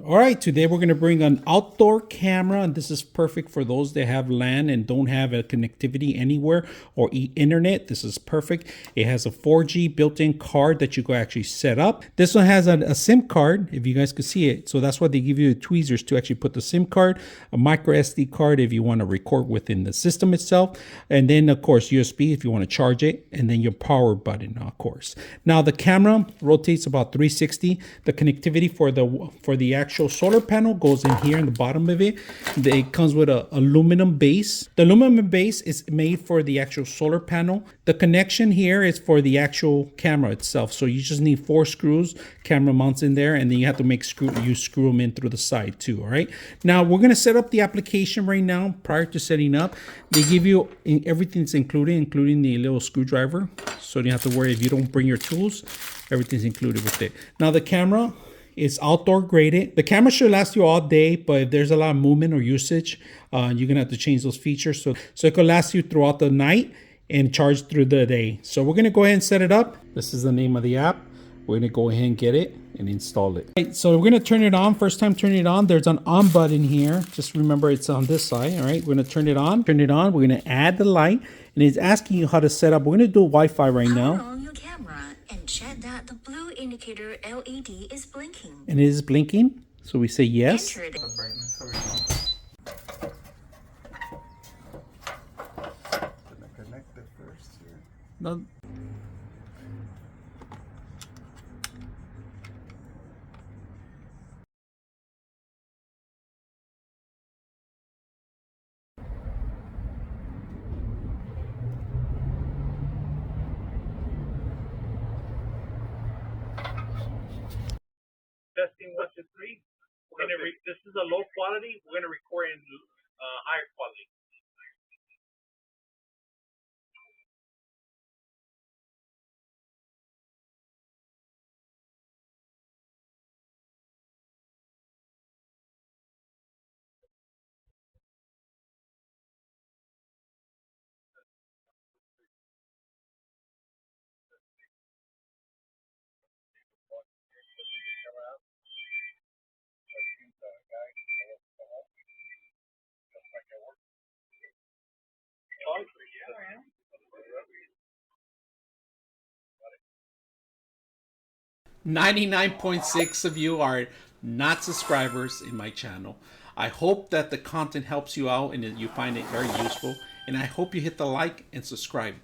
All right, today we're going to bring an outdoor camera, and this is perfect for those that have LAN and don't have a connectivity anywhere or internet. This is perfect. It has a 4G built-in card that you can actually set up. This one has a SIM card, if you guys could see it. So that's why they give you the tweezers to actually put the SIM card, a micro SD card if you want to record within the system itself, and then of course USB if you want to charge it, and then your power button, of course. Now the camera rotates about 360. The connectivity for the actual solar panel goes in here in the bottom of it. It comes with a aluminum base. The aluminum base is made for the actual solar panel. The connection here is for the actual camera itself. So you just need 4 screws, camera mounts in there, and then you have to screw them in through the side too. All right. Now we're gonna set up the application right now. Prior to setting up, they give you everything's included, including the little screwdriver. So you don't have to worry if you don't bring your tools. Everything's included with it. Now the camera is outdoor graded. The camera should last you all day, but if there's a lot of movement or usage, you're gonna have to change those features. So it could last you throughout the night and charge through the day. So we're gonna go ahead and set it up. This is the name of the app. We're gonna go ahead and get it and install it. All right, so we're gonna turn it on. First time turning it on, there's an on button here. Just remember it's on this side. All right, we're gonna turn it on. Turn it on. We're gonna add the light, and it's asking you how to set up. We're gonna do Wi-Fi right now. Power on your camera and check that the blue indicator LED is blinking. And it is blinking, so we say yes. Enter the Brightness, how we go? Gonna connect it first here. No. Testing 1 2 3. This is a low quality. We're gonna record in higher quality. Yeah. 99.6 of you are not subscribers in my channel. I hope that the content helps you out and that you find it very useful. And I hope you hit the like and subscribe.